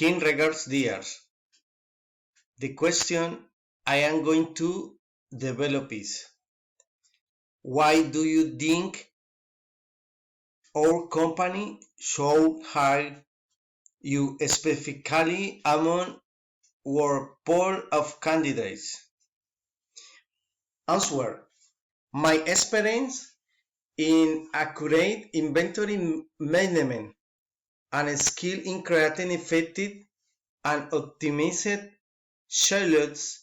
Kind regards, dears. The question I am going to develop is, why do you think our company should hire you specifically among our pool of candidates? Answer: my experience in accurate inventory management and skill in creating effective and optimized schedules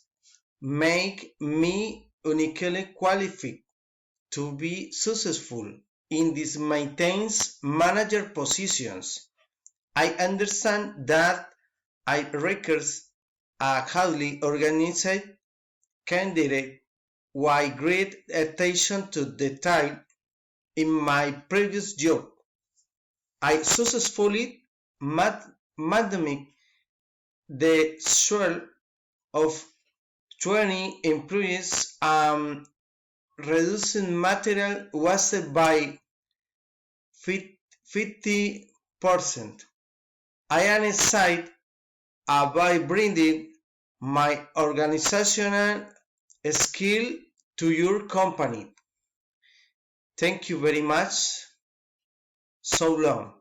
make me uniquely qualified to be successful in these maintenance manager positions. I understand that I require a highly organized candidate with great attention to detail. In my previous job, I successfully managed the share of 20 employees and reducing material waste by 50%. I am excited about bringing my organizational skill to your company. Thank you very much. So long.